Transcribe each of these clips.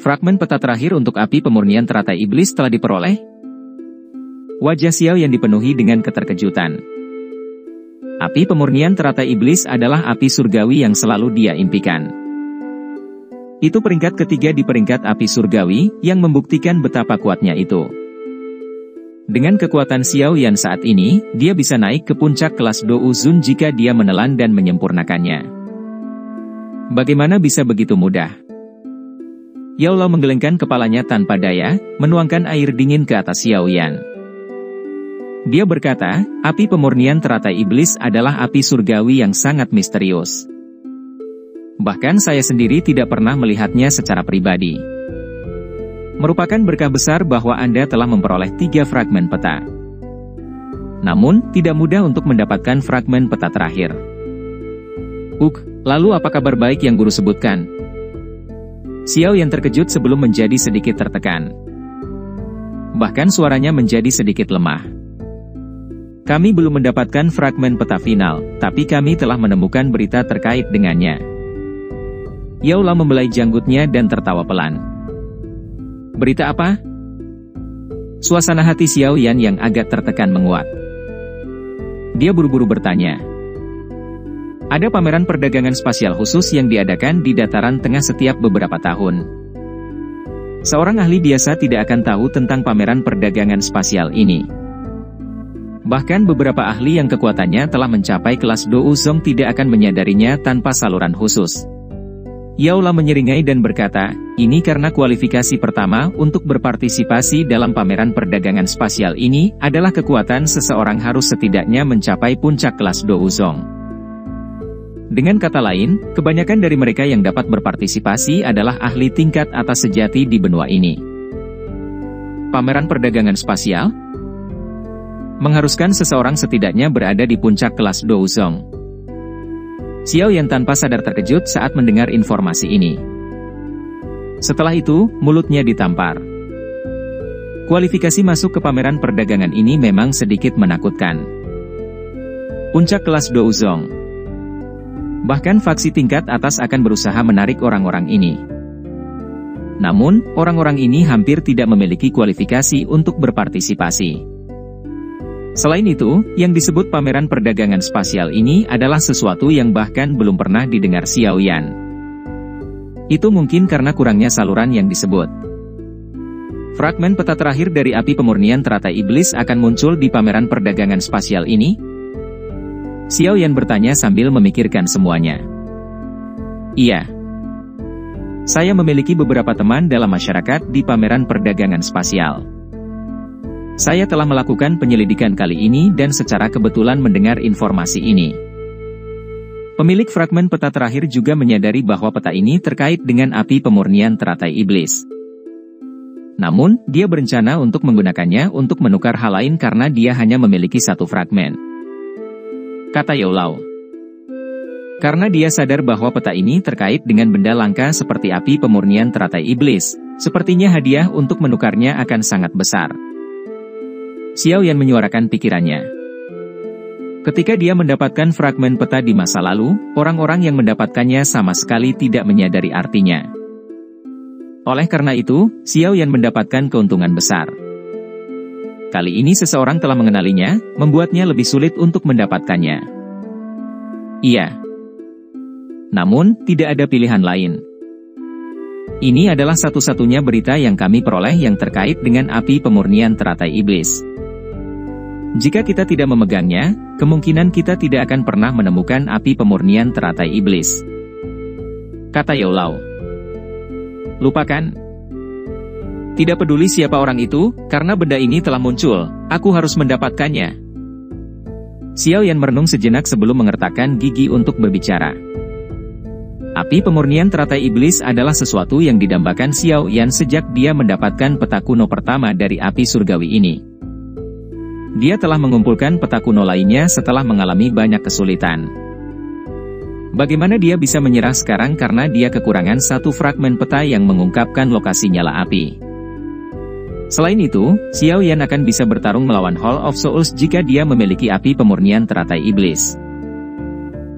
Fragmen peta terakhir untuk api pemurnian teratai iblis telah diperoleh. Wajah Xiao Yan dipenuhi dengan keterkejutan. Api pemurnian teratai iblis adalah api surgawi yang selalu dia impikan. Itu peringkat ketiga di peringkat api surgawi, yang membuktikan betapa kuatnya itu. Dengan kekuatan Xiao Yan saat ini, dia bisa naik ke puncak kelas Dou Zun jika dia menelan dan menyempurnakannya. Bagaimana bisa begitu mudah? Yao Lao menggelengkan kepalanya tanpa daya, menuangkan air dingin ke atas Xiao Yan. Dia berkata, api pemurnian teratai iblis adalah api surgawi yang sangat misterius. Bahkan saya sendiri tidak pernah melihatnya secara pribadi. Merupakan berkah besar bahwa Anda telah memperoleh 3 fragmen peta. Namun, tidak mudah untuk mendapatkan fragmen peta terakhir. Lalu apa kabar baik yang guru sebutkan? Xiao Yan terkejut sebelum menjadi sedikit tertekan. Bahkan suaranya menjadi sedikit lemah. Kami belum mendapatkan fragmen peta final, tapi kami telah menemukan berita terkait dengannya. Yao Lao membelai janggutnya dan tertawa pelan. Berita apa? Suasana hati Xiao Yan yang agak tertekan menguat. Dia buru-buru bertanya. Ada pameran perdagangan spasial khusus yang diadakan di dataran tengah setiap beberapa tahun. Seorang ahli biasa tidak akan tahu tentang pameran perdagangan spasial ini. Bahkan beberapa ahli yang kekuatannya telah mencapai kelas Dou Zong tidak akan menyadarinya tanpa saluran khusus. Yao Lao menyeringai dan berkata, ini karena kualifikasi pertama untuk berpartisipasi dalam pameran perdagangan spasial ini adalah kekuatan seseorang harus setidaknya mencapai puncak kelas Dou Zong. Dengan kata lain, kebanyakan dari mereka yang dapat berpartisipasi adalah ahli tingkat atas sejati di benua ini. Pameran perdagangan spasial mengharuskan seseorang setidaknya berada di puncak kelas Dou Zong. Xiao Yan tanpa sadar terkejut saat mendengar informasi ini. Setelah itu, mulutnya ditampar. Kualifikasi masuk ke pameran perdagangan ini memang sedikit menakutkan. Puncak kelas Dou Zong. Bahkan faksi tingkat atas akan berusaha menarik orang-orang ini. Namun, orang-orang ini hampir tidak memiliki kualifikasi untuk berpartisipasi. Selain itu, yang disebut pameran perdagangan spasial ini adalah sesuatu yang bahkan belum pernah didengar Xiao Yan. Itu mungkin karena kurangnya saluran yang disebut. Fragmen peta terakhir dari api pemurnian teratai iblis akan muncul di pameran perdagangan spasial ini? Xiao Yan bertanya sambil memikirkan semuanya. Iya. Saya memiliki beberapa teman dalam masyarakat di pameran perdagangan spasial. Saya telah melakukan penyelidikan kali ini dan secara kebetulan mendengar informasi ini. Pemilik fragmen peta terakhir juga menyadari bahwa peta ini terkait dengan api pemurnian teratai iblis. Namun, dia berencana untuk menggunakannya untuk menukar hal lain karena dia hanya memiliki 1 fragmen. Kata Yao Lao. Karena dia sadar bahwa peta ini terkait dengan benda langka seperti api pemurnian teratai iblis, sepertinya hadiah untuk menukarnya akan sangat besar. Xiao Yan menyuarakan pikirannya. Ketika dia mendapatkan fragmen peta di masa lalu, orang-orang yang mendapatkannya sama sekali tidak menyadari artinya. Oleh karena itu, Xiao Yan mendapatkan keuntungan besar. Kali ini seseorang telah mengenalinya, membuatnya lebih sulit untuk mendapatkannya. Iya. Namun, tidak ada pilihan lain. Ini adalah satu-satunya berita yang kami peroleh yang terkait dengan api pemurnian teratai iblis. Jika kita tidak memegangnya, kemungkinan kita tidak akan pernah menemukan api pemurnian teratai iblis. Kata Yao Lao. Lupakan. Tidak peduli siapa orang itu, karena benda ini telah muncul, aku harus mendapatkannya. Xiao Yan merenung sejenak sebelum mengertakkan gigi untuk berbicara. Api pemurnian teratai iblis adalah sesuatu yang didambakan Xiao Yan sejak dia mendapatkan peta kuno pertama dari api surgawi ini. Dia telah mengumpulkan peta kuno lainnya setelah mengalami banyak kesulitan. Bagaimana dia bisa menyerah sekarang karena dia kekurangan 1 fragmen peta yang mengungkapkan lokasi nyala api. Selain itu, Xiao Yan akan bisa bertarung melawan Hall of Souls jika dia memiliki api pemurnian teratai iblis.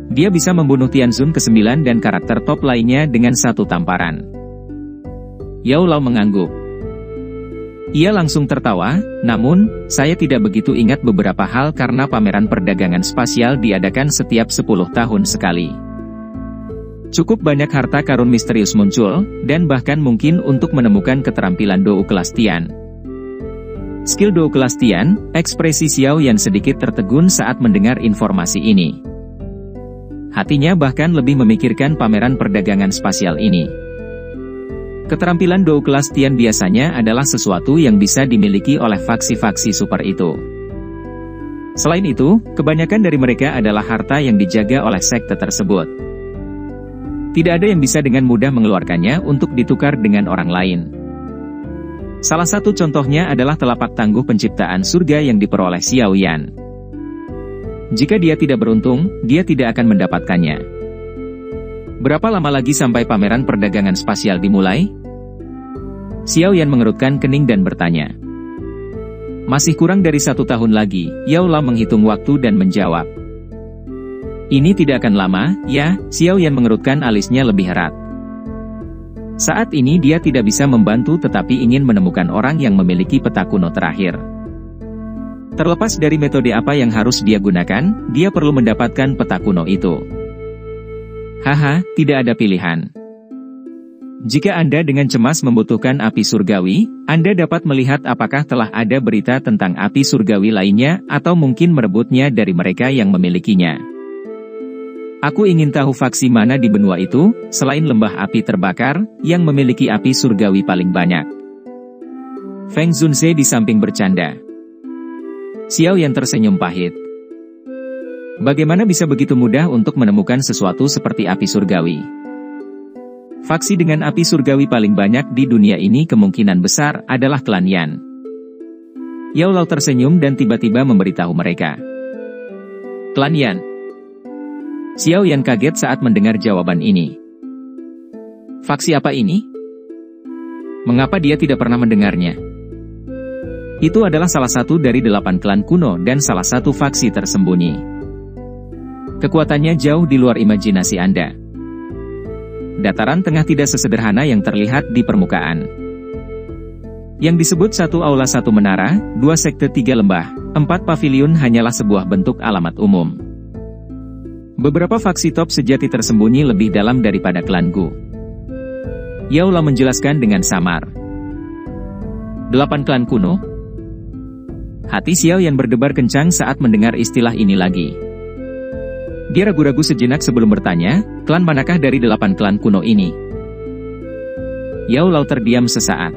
Dia bisa membunuh Tianzun ke-9 dan karakter top lainnya dengan 1 tamparan. Yao Lao mengangguk. Ia langsung tertawa, namun, saya tidak begitu ingat beberapa hal karena pameran perdagangan spasial diadakan setiap 10 tahun sekali. Cukup banyak harta karun misterius muncul, dan bahkan mungkin untuk menemukan keterampilan Dou kelas Tian. Skill Dou kelas Tian, ekspresi Xiao Yan sedikit tertegun saat mendengar informasi ini. Hatinya bahkan lebih memikirkan pameran perdagangan spasial ini. Keterampilan Dou kelas Tian biasanya adalah sesuatu yang bisa dimiliki oleh faksi-faksi super itu. Selain itu, kebanyakan dari mereka adalah harta yang dijaga oleh sekte tersebut. Tidak ada yang bisa dengan mudah mengeluarkannya untuk ditukar dengan orang lain. Salah satu contohnya adalah telapak tangguh penciptaan surga yang diperoleh Xiao Yan. Jika dia tidak beruntung, dia tidak akan mendapatkannya. Berapa lama lagi sampai pameran perdagangan spasial dimulai? Xiao Yan mengerutkan kening dan bertanya. Masih kurang dari 1 tahun lagi, Yao Lao menghitung waktu dan menjawab. Ini tidak akan lama, ya, Xiao Yan mengerutkan alisnya lebih erat. Saat ini dia tidak bisa membantu tetapi ingin menemukan orang yang memiliki peta kuno terakhir. Terlepas dari metode apa yang harus dia gunakan, dia perlu mendapatkan peta kuno itu. Haha, tidak ada pilihan. Jika Anda dengan cemas membutuhkan api surgawi, Anda dapat melihat apakah telah ada berita tentang api surgawi lainnya atau mungkin merebutnya dari mereka yang memilikinya. Aku ingin tahu faksi mana di benua itu, selain lembah api terbakar, yang memiliki api surgawi paling banyak. Feng Zunze di samping bercanda. Xiao Yan tersenyum pahit. Bagaimana bisa begitu mudah untuk menemukan sesuatu seperti api surgawi? Faksi dengan api surgawi paling banyak di dunia ini kemungkinan besar adalah klan Yan. Yao Lao tersenyum dan tiba-tiba memberitahu mereka. Klan Yan. Xiao Yan kaget saat mendengar jawaban ini. Faksi apa ini? Mengapa dia tidak pernah mendengarnya? Itu adalah salah satu dari 8 klan kuno dan salah satu faksi tersembunyi. Kekuatannya jauh di luar imajinasi Anda. Dataran tengah tidak sesederhana yang terlihat di permukaan. Yang disebut 1 aula 1 menara, 2 sekte 3 lembah, 4 paviliun hanyalah sebuah bentuk alamat umum. Beberapa faksi top sejati tersembunyi lebih dalam daripada klan Gu. Yao Lao menjelaskan dengan samar. 8 klan kuno? Hati Xiao Yan berdebar kencang saat mendengar istilah ini lagi. Dia ragu-ragu sejenak sebelum bertanya, klan manakah dari 8 klan kuno ini? Yao Lao terdiam sesaat.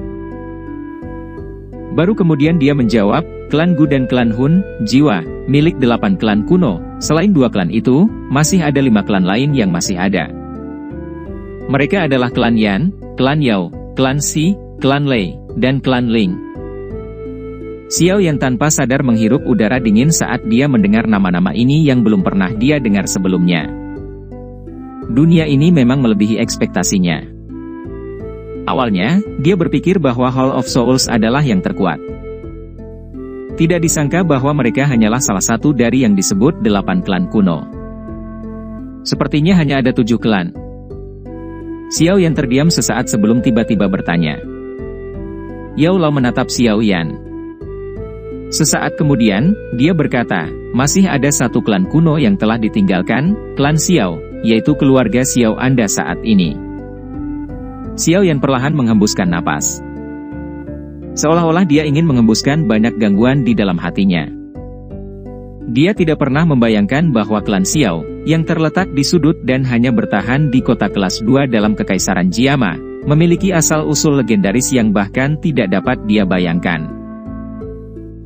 Baru kemudian dia menjawab, klan Gu dan klan Hun, jiwa, milik 8 klan kuno. Selain 2 klan itu, masih ada 5 klan lain yang masih ada. Mereka adalah klan Yan, klan Yao, klan Si, klan Lei, dan klan Ling. Xiao Yan tanpa sadar menghirup udara dingin saat dia mendengar nama-nama ini yang belum pernah dia dengar sebelumnya. Dunia ini memang melebihi ekspektasinya. Awalnya, dia berpikir bahwa Hall of Souls adalah yang terkuat. Tidak disangka bahwa mereka hanyalah salah satu dari yang disebut 8 klan kuno. Sepertinya hanya ada 7 klan. Xiao Yan terdiam sesaat sebelum tiba-tiba bertanya. Yao Lao menatap Xiao Yan. Sesaat kemudian, dia berkata, masih ada 1 klan kuno yang telah ditinggalkan, klan Xiao, yaitu keluarga Xiao Anda saat ini. Xiao Yan perlahan menghembuskan napas. Seolah-olah dia ingin mengembuskan banyak gangguan di dalam hatinya. Dia tidak pernah membayangkan bahwa klan Xiao, yang terletak di sudut dan hanya bertahan di kota kelas 2 dalam Kekaisaran Jiama, memiliki asal-usul legendaris yang bahkan tidak dapat dia bayangkan.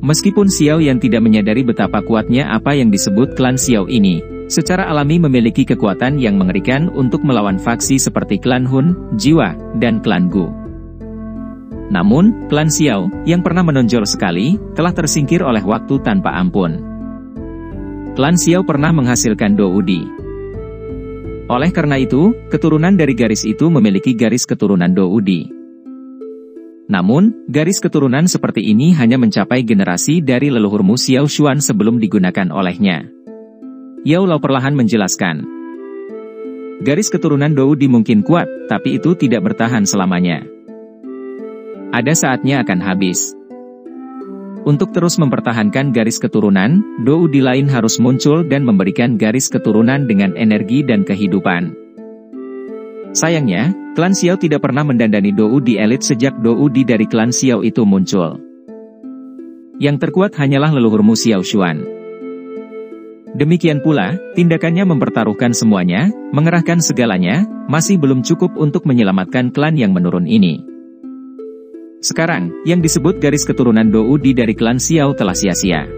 Meskipun Xiao Yan tidak menyadari betapa kuatnya apa yang disebut klan Xiao ini, secara alami memiliki kekuatan yang mengerikan untuk melawan faksi seperti klan Hun, Jiwa, dan klan Gu. Namun, klan Xiao, yang pernah menonjol sekali, telah tersingkir oleh waktu tanpa ampun. Klan Xiao pernah menghasilkan Dou Di. Oleh karena itu, keturunan dari garis itu memiliki garis keturunan Dou Di. Namun, garis keturunan seperti ini hanya mencapai generasi dari leluhurmu Xiao Xuan sebelum digunakan olehnya. Yao Lao perlahan menjelaskan. Garis keturunan Dou Di mungkin kuat, tapi itu tidak bertahan selamanya. ada saatnya akan habis. Untuk terus mempertahankan garis keturunan, Dou Di lain harus muncul dan memberikan garis keturunan dengan energi dan kehidupan. Sayangnya, klan Xiao tidak pernah mendandani Dou Di elit sejak Dou Di dari klan Xiao itu muncul. Yang terkuat hanyalah leluhurmu Xiao Xuan. Demikian pula, tindakannya mempertaruhkan semuanya, mengerahkan segalanya, masih belum cukup untuk menyelamatkan klan yang menurun ini. Sekarang, yang disebut garis keturunan Dou Di dari klan Xiao telah sia-sia.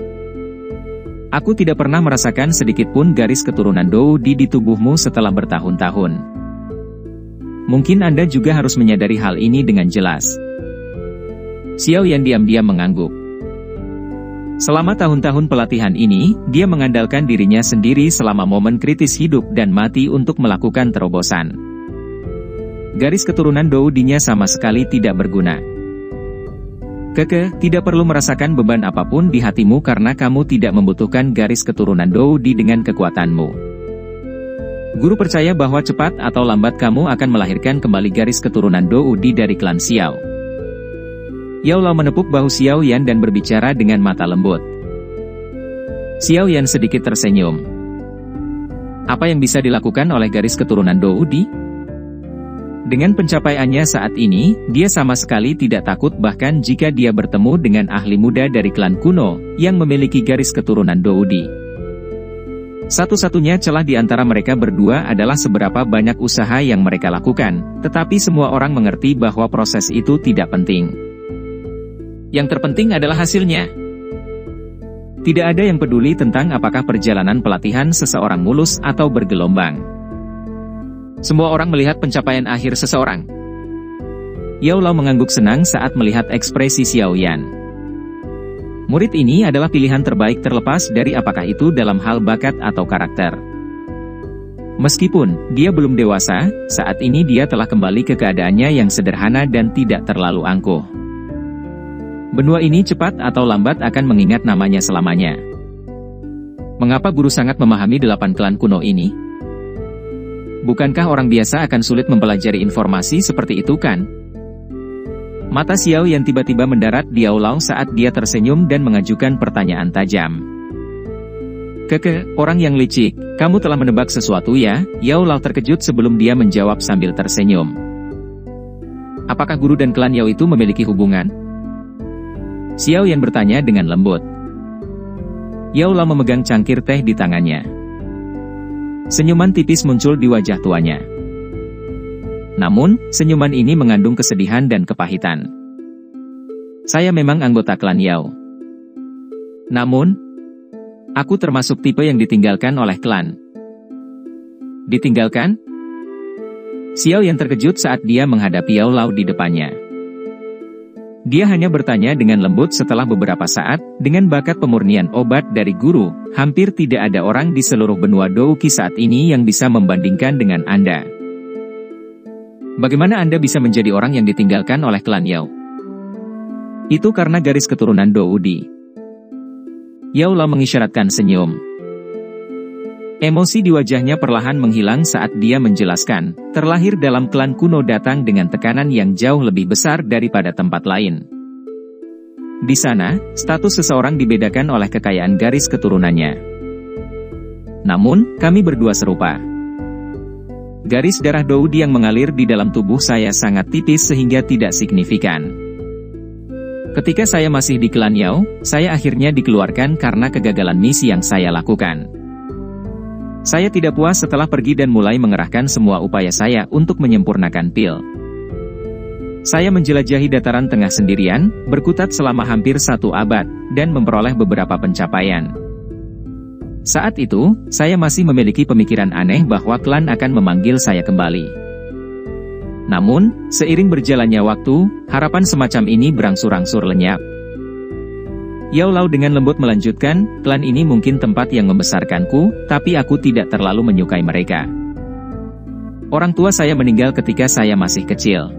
Aku tidak pernah merasakan sedikit pun garis keturunan Dou Di tubuhmu setelah bertahun-tahun. Mungkin Anda juga harus menyadari hal ini dengan jelas. Xiao Yan diam-diam mengangguk. Selama tahun-tahun pelatihan ini, dia mengandalkan dirinya sendiri selama momen kritis hidup dan mati untuk melakukan terobosan. Garis keturunan Dou Di-nya sama sekali tidak berguna. Keke, tidak perlu merasakan beban apapun di hatimu karena kamu tidak membutuhkan garis keturunan Dou Di dengan kekuatanmu. Guru percaya bahwa cepat atau lambat kamu akan melahirkan kembali garis keturunan Dou Di dari klan Xiao. Yao Lao menepuk bahu Xiao Yan dan berbicara dengan mata lembut. Xiao Yan sedikit tersenyum. Apa yang bisa dilakukan oleh garis keturunan Dou Di? Dengan pencapaiannya saat ini, dia sama sekali tidak takut bahkan jika dia bertemu dengan ahli muda dari klan kuno, yang memiliki garis keturunan Dou Di. Satu-satunya celah di antara mereka berdua adalah seberapa banyak usaha yang mereka lakukan, tetapi semua orang mengerti bahwa proses itu tidak penting. Yang terpenting adalah hasilnya. Tidak ada yang peduli tentang apakah perjalanan pelatihan seseorang mulus atau bergelombang. Semua orang melihat pencapaian akhir seseorang. Yao Lao mengangguk senang saat melihat ekspresi Xiao Yan. Murid ini adalah pilihan terbaik terlepas dari apakah itu dalam hal bakat atau karakter. Meskipun dia belum dewasa, saat ini dia telah kembali ke keadaannya yang sederhana dan tidak terlalu angkuh. Benua ini cepat atau lambat akan mengingat namanya selamanya. Mengapa guru sangat memahami 8 klan kuno ini? Bukankah orang biasa akan sulit mempelajari informasi seperti itu kan? Mata Xiao yang tiba-tiba mendarat di Yao Lao saat dia tersenyum dan mengajukan pertanyaan tajam. Keke, orang yang licik, kamu telah menebak sesuatu ya? Yao Lao terkejut sebelum dia menjawab sambil tersenyum. Apakah guru dan klan Yao itu memiliki hubungan? Xiao Yan bertanya dengan lembut. Yao Lao memegang cangkir teh di tangannya. Senyuman tipis muncul di wajah tuanya. Namun, senyuman ini mengandung kesedihan dan kepahitan. Saya memang anggota klan Yao. Namun, aku termasuk tipe yang ditinggalkan oleh klan. Ditinggalkan? Xiao Yan terkejut saat dia menghadapi Yao Lao di depannya. Dia hanya bertanya dengan lembut setelah beberapa saat, dengan bakat pemurnian obat dari guru, hampir tidak ada orang di seluruh benua Douqi saat ini yang bisa membandingkan dengan Anda. Bagaimana Anda bisa menjadi orang yang ditinggalkan oleh klan Yao? Itu karena garis keturunan Dou Di. Yao Lao mengisyaratkan senyum. Emosi di wajahnya perlahan menghilang saat dia menjelaskan, terlahir dalam klan kuno datang dengan tekanan yang jauh lebih besar daripada tempat lain. Di sana, status seseorang dibedakan oleh kekayaan garis keturunannya. Namun, kami berdua serupa. Garis darah Dou Di yang mengalir di dalam tubuh saya sangat tipis sehingga tidak signifikan. Ketika saya masih di klan Yao, saya akhirnya dikeluarkan karena kegagalan misi yang saya lakukan. Saya tidak puas setelah pergi dan mulai mengerahkan semua upaya saya untuk menyempurnakan pil. Saya menjelajahi dataran tengah sendirian, berkutat selama hampir 1 abad, dan memperoleh beberapa pencapaian. Saat itu, saya masih memiliki pemikiran aneh bahwa klan akan memanggil saya kembali. Namun, seiring berjalannya waktu, harapan semacam ini berangsur-angsur lenyap. Yao Lao dengan lembut melanjutkan, klan ini mungkin tempat yang membesarkanku, tapi aku tidak terlalu menyukai mereka. Orang tua saya meninggal ketika saya masih kecil.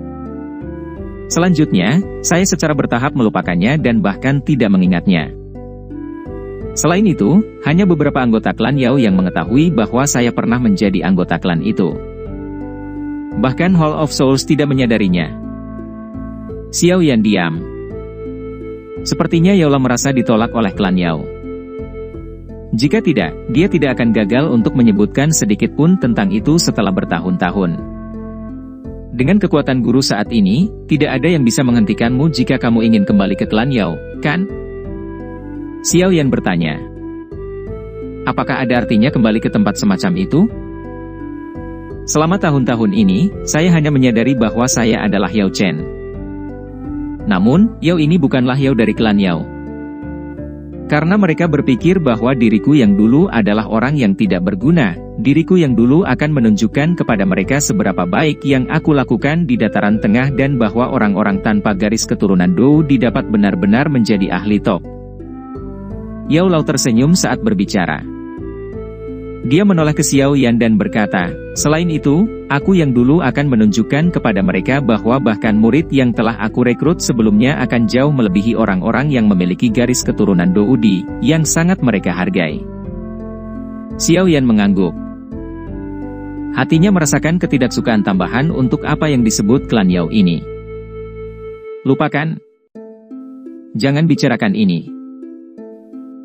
Selanjutnya, saya secara bertahap melupakannya dan bahkan tidak mengingatnya. Selain itu, hanya beberapa anggota klan Yao yang mengetahui bahwa saya pernah menjadi anggota klan itu. Bahkan Hall of Souls tidak menyadarinya. Xiao Yan diam. Sepertinya Yao Lao merasa ditolak oleh klan Yao. Jika tidak, dia tidak akan gagal untuk menyebutkan sedikit pun tentang itu setelah bertahun-tahun. Dengan kekuatan guru saat ini, tidak ada yang bisa menghentikanmu jika kamu ingin kembali ke klan Yao, kan? Xiao Yan bertanya. Apakah ada artinya kembali ke tempat semacam itu? Selama tahun-tahun ini, saya hanya menyadari bahwa saya adalah Yao Chen. Namun, Yao ini bukanlah Yao dari klan Yao. Karena mereka berpikir bahwa diriku yang dulu adalah orang yang tidak berguna, diriku yang dulu akan menunjukkan kepada mereka seberapa baik yang aku lakukan di dataran tengah dan bahwa orang-orang tanpa garis keturunan Dou didapat benar-benar menjadi ahli top. Yao Lao tersenyum saat berbicara. Dia menoleh ke Xiao Yan dan berkata, selain itu, aku yang dulu akan menunjukkan kepada mereka bahwa bahkan murid yang telah aku rekrut sebelumnya akan jauh melebihi orang-orang yang memiliki garis keturunan Doudi, yang sangat mereka hargai. Xiao Yan mengangguk. Hatinya merasakan ketidaksukaan tambahan untuk apa yang disebut klan Yao ini. Lupakan. Jangan bicarakan ini.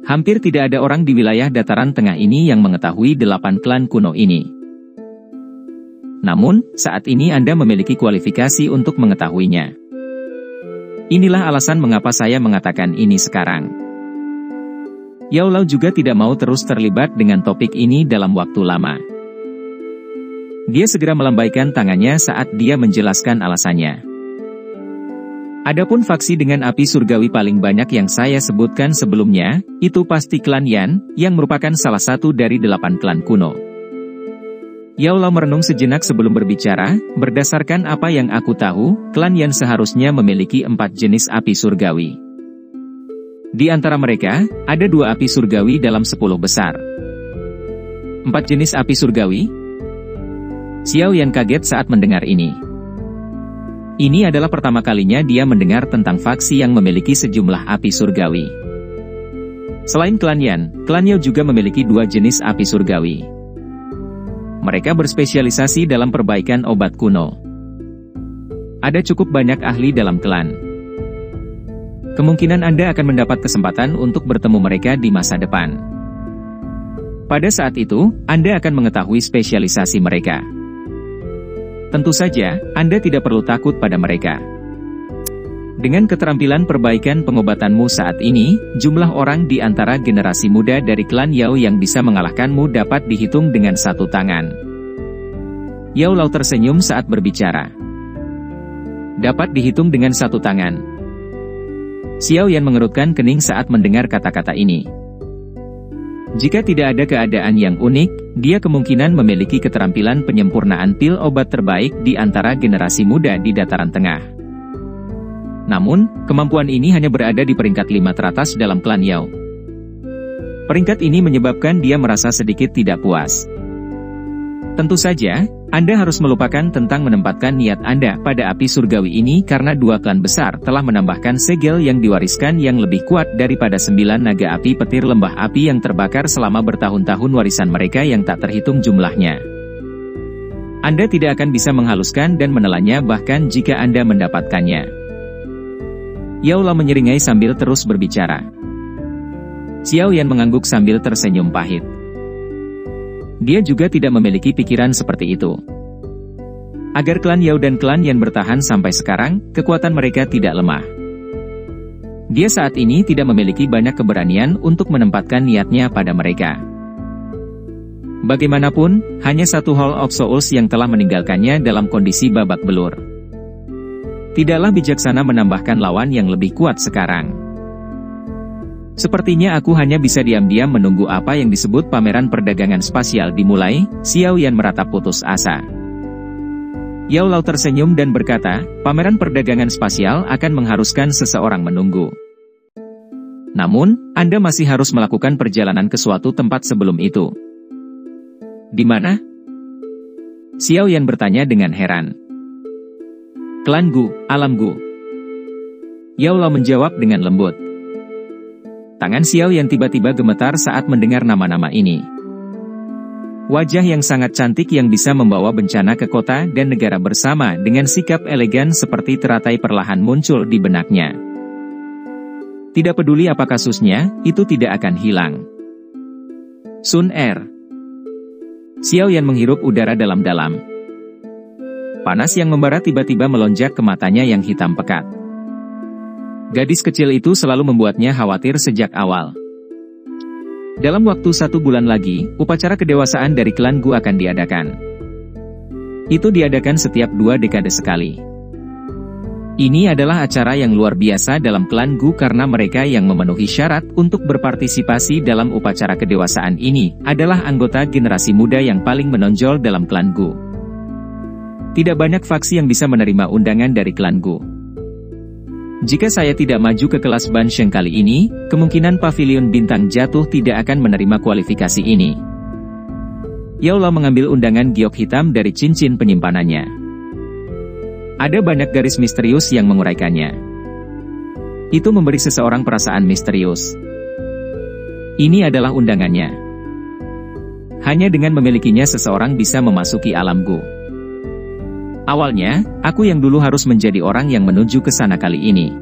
Hampir tidak ada orang di wilayah dataran tengah ini yang mengetahui 8 klan kuno ini. Namun, saat ini Anda memiliki kualifikasi untuk mengetahuinya. Inilah alasan mengapa saya mengatakan ini sekarang. Yao Lao juga tidak mau terus terlibat dengan topik ini dalam waktu lama. Dia segera melambaikan tangannya saat dia menjelaskan alasannya. Adapun faksi dengan api surgawi paling banyak yang saya sebutkan sebelumnya, itu pasti klan Yan, yang merupakan salah satu dari 8 klan kuno. Yao Lao merenung sejenak sebelum berbicara, berdasarkan apa yang aku tahu, klan Yan seharusnya memiliki 4 jenis api surgawi. Di antara mereka, ada 2 api surgawi dalam 10 besar. 4 jenis api surgawi? Xiao Yan kaget saat mendengar ini. Ini adalah pertama kalinya dia mendengar tentang faksi yang memiliki sejumlah api surgawi. Selain klan Yan, klan Yao juga memiliki 2 jenis api surgawi. Mereka berspesialisasi dalam perbaikan obat kuno. Ada cukup banyak ahli dalam klan. Kemungkinan Anda akan mendapat kesempatan untuk bertemu mereka di masa depan. Pada saat itu, Anda akan mengetahui spesialisasi mereka. Tentu saja, Anda tidak perlu takut pada mereka. Dengan keterampilan perbaikan pengobatanmu saat ini, jumlah orang di antara generasi muda dari klan Yao yang bisa mengalahkanmu dapat dihitung dengan 1 tangan. Yao Lao tersenyum saat berbicara. Dapat dihitung dengan 1 tangan. Xiao Yan mengerutkan kening saat mendengar kata-kata ini. Jika tidak ada keadaan yang unik, dia kemungkinan memiliki keterampilan penyempurnaan pil obat terbaik di antara generasi muda di dataran tengah. Namun, kemampuan ini hanya berada di peringkat 5 teratas dalam klan Yao. Peringkat ini menyebabkan dia merasa sedikit tidak puas. Tentu saja, Anda harus melupakan tentang menempatkan niat Anda pada api surgawi ini karena 2 klan besar telah menambahkan segel yang diwariskan yang lebih kuat daripada 9 naga api petir lembah api yang terbakar selama bertahun-tahun warisan mereka yang tak terhitung jumlahnya. Anda tidak akan bisa menghaluskan dan menelannya bahkan jika Anda mendapatkannya. Yao Lao menyeringai sambil terus berbicara. Xiao Yan mengangguk sambil tersenyum pahit. Dia juga tidak memiliki pikiran seperti itu. Agar klan Yao dan klan Yan bertahan sampai sekarang, kekuatan mereka tidak lemah. Dia saat ini tidak memiliki banyak keberanian untuk menempatkan niatnya pada mereka. Bagaimanapun, hanya 1 Hall of Souls yang telah meninggalkannya dalam kondisi babak belur. Tidaklah bijaksana menambahkan lawan yang lebih kuat sekarang. Sepertinya aku hanya bisa diam-diam menunggu apa yang disebut pameran perdagangan spasial dimulai. Xiao Yan meratap putus asa. Yao Lao tersenyum dan berkata, pameran perdagangan spasial akan mengharuskan seseorang menunggu. Namun, Anda masih harus melakukan perjalanan ke suatu tempat sebelum itu. Di mana? Xiao Yan bertanya dengan heran. Klan Gu, alam Gu. Yao Lao menjawab dengan lembut. Tangan Xiao Yan tiba-tiba gemetar saat mendengar nama-nama ini. Wajah yang sangat cantik yang bisa membawa bencana ke kota dan negara bersama dengan sikap elegan seperti teratai perlahan muncul di benaknya. Tidak peduli apa kasusnya, itu tidak akan hilang. Sun Er. Xiao Yan menghirup udara dalam-dalam. Panas yang membara tiba-tiba melonjak ke matanya yang hitam pekat. Gadis kecil itu selalu membuatnya khawatir sejak awal. Dalam waktu 1 bulan lagi, upacara kedewasaan dari klan Gu akan diadakan. Itu diadakan setiap 2 dekade sekali. Ini adalah acara yang luar biasa dalam klan Gu karena mereka yang memenuhi syarat untuk berpartisipasi dalam upacara kedewasaan ini adalah anggota generasi muda yang paling menonjol dalam klan Gu. Tidak banyak faksi yang bisa menerima undangan dari klan Gu. Jika saya tidak maju ke kelas Bansheng kali ini, kemungkinan pavilion bintang jatuh tidak akan menerima kualifikasi ini. Yao Lao mengambil undangan giok hitam dari cincin penyimpanannya. Ada banyak garis misterius yang menguraikannya. Itu memberi seseorang perasaan misterius. Ini adalah undangannya. Hanya dengan memilikinya seseorang bisa memasuki alam Gu. Awalnya, aku yang dulu harus menjadi orang yang menuju ke sana kali ini.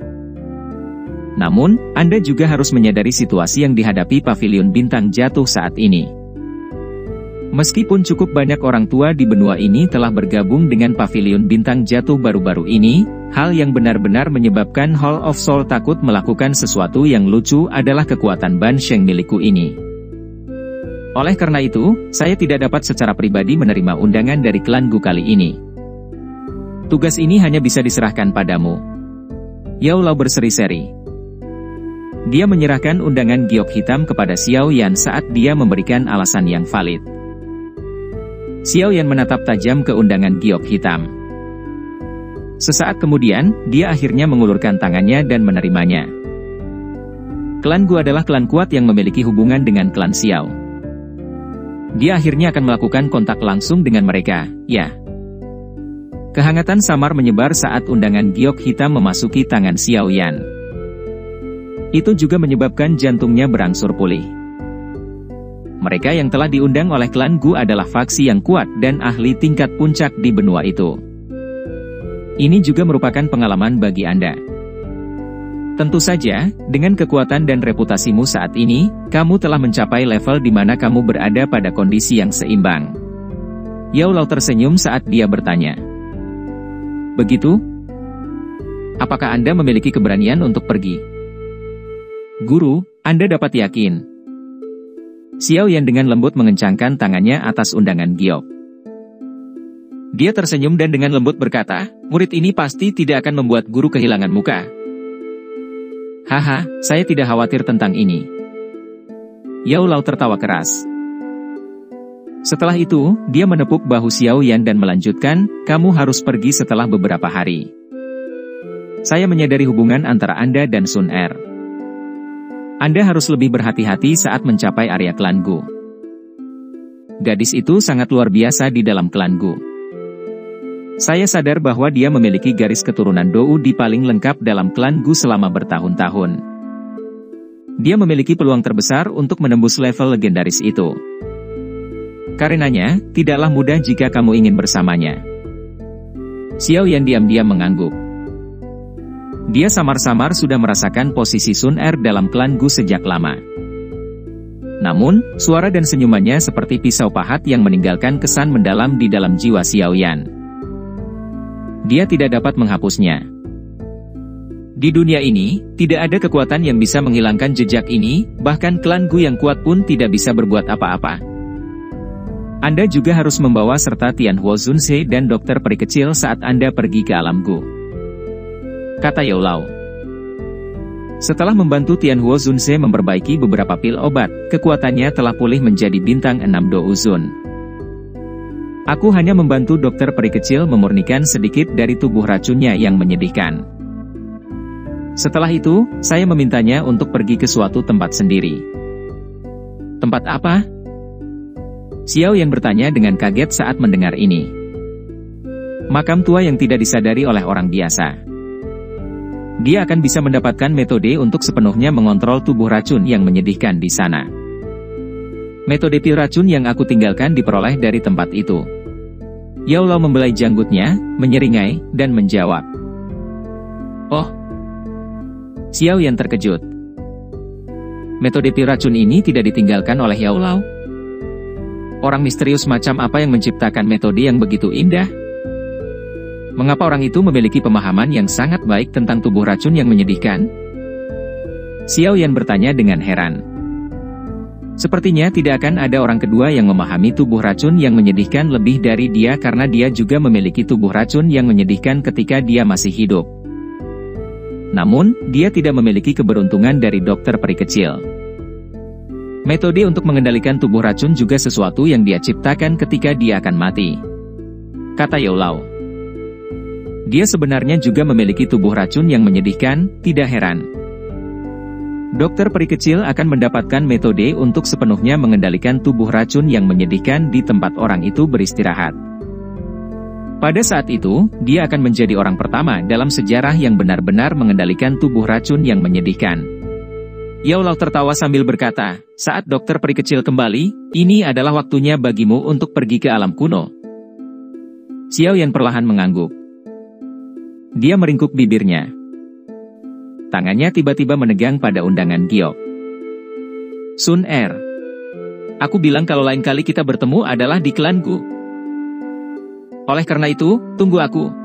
Namun, Anda juga harus menyadari situasi yang dihadapi pavilion bintang jatuh saat ini. Meskipun cukup banyak orang tua di benua ini telah bergabung dengan pavilion bintang jatuh baru-baru ini, hal yang benar-benar menyebabkan Hall of Soul takut melakukan sesuatu yang lucu adalah kekuatan Bansheng milikku ini. Oleh karena itu, saya tidak dapat secara pribadi menerima undangan dari klan Gu kali ini. Tugas ini hanya bisa diserahkan padamu. Yao Lao berseri-seri. Dia menyerahkan undangan giok hitam kepada Xiao Yan saat dia memberikan alasan yang valid. Xiao Yan menatap tajam ke undangan giok hitam. Sesaat kemudian, dia akhirnya mengulurkan tangannya dan menerimanya. Klan Gu adalah klan kuat yang memiliki hubungan dengan klan Xiao. Dia akhirnya akan melakukan kontak langsung dengan mereka, ya. Kehangatan samar menyebar saat undangan giok hitam memasuki tangan Xiao Yan. Itu juga menyebabkan jantungnya berangsur pulih. Mereka yang telah diundang oleh klan Gu adalah faksi yang kuat dan ahli tingkat puncak di benua itu. Ini juga merupakan pengalaman bagi Anda. Tentu saja, dengan kekuatan dan reputasimu saat ini, kamu telah mencapai level di mana kamu berada pada kondisi yang seimbang. Yao Lao tersenyum saat dia bertanya. Begitu? Apakah Anda memiliki keberanian untuk pergi? Guru, Anda dapat yakin. Xiao Yan dengan lembut mengencangkan tangannya atas undangan giok. Dia tersenyum dan dengan lembut berkata, murid ini pasti tidak akan membuat guru kehilangan muka. Haha, saya tidak khawatir tentang ini. Yao Lao tertawa keras. Setelah itu, dia menepuk bahu Xiao Yan dan melanjutkan, kamu harus pergi setelah beberapa hari. Saya menyadari hubungan antara Anda dan Sun Er. Anda harus lebih berhati-hati saat mencapai area klan Gu. Gadis itu sangat luar biasa di dalam klan Gu. Saya sadar bahwa dia memiliki garis keturunan Dou di paling lengkap dalam klan Gu selama bertahun-tahun. Dia memiliki peluang terbesar untuk menembus level legendaris itu. Karenanya, tidaklah mudah jika kamu ingin bersamanya. Xiao Yan diam-diam mengangguk. Dia samar-samar sudah merasakan posisi Sun Er dalam klan Gu sejak lama. Namun, suara dan senyumannya seperti pisau pahat yang meninggalkan kesan mendalam di dalam jiwa Xiao Yan. Dia tidak dapat menghapusnya. Di dunia ini, tidak ada kekuatan yang bisa menghilangkan jejak ini, bahkan klan Gu yang kuat pun tidak bisa berbuat apa-apa. Anda juga harus membawa serta Tianhuo Zunse dan dokter peri kecil saat Anda pergi ke alam Gu, kata Yao Lao. Setelah membantu Tianhuo Zunse memperbaiki beberapa pil obat, kekuatannya telah pulih menjadi bintang 6 Douzun. Aku hanya membantu dokter peri kecil memurnikan sedikit dari tubuh racunnya yang menyedihkan. Setelah itu, saya memintanya untuk pergi ke suatu tempat sendiri. Tempat apa? Xiao Yan bertanya dengan kaget saat mendengar ini. Makam tua yang tidak disadari oleh orang biasa. Dia akan bisa mendapatkan metode untuk sepenuhnya mengontrol tubuh racun yang menyedihkan di sana. Metode pil racun yang aku tinggalkan diperoleh dari tempat itu. Yao Lao membelai janggutnya, menyeringai, dan menjawab. Oh. Xiao Yan terkejut. Metode pil racun ini tidak ditinggalkan oleh Yao Lao. Orang misterius macam apa yang menciptakan metode yang begitu indah? Mengapa orang itu memiliki pemahaman yang sangat baik tentang tubuh racun yang menyedihkan? Xiao Yan bertanya dengan heran. Sepertinya tidak akan ada orang kedua yang memahami tubuh racun yang menyedihkan lebih dari dia karena dia juga memiliki tubuh racun yang menyedihkan ketika dia masih hidup. Namun, dia tidak memiliki keberuntungan dari dokter peri kecil. Metode untuk mengendalikan tubuh racun juga sesuatu yang dia ciptakan ketika dia akan mati, kata Yao Lao. Dia sebenarnya juga memiliki tubuh racun yang menyedihkan, tidak heran. Dokter peri kecil akan mendapatkan metode untuk sepenuhnya mengendalikan tubuh racun yang menyedihkan di tempat orang itu beristirahat. Pada saat itu, dia akan menjadi orang pertama dalam sejarah yang benar-benar mengendalikan tubuh racun yang menyedihkan. Yao Lao tertawa sambil berkata, saat dokter peri kecil kembali, ini adalah waktunya bagimu untuk pergi ke alam kuno. Xiao Yan perlahan mengangguk. Dia meringkuk bibirnya. Tangannya tiba-tiba menegang pada undangan giok. Sun Er. Aku bilang kalau lain kali kita bertemu adalah di klanku. Oleh karena itu, tunggu aku.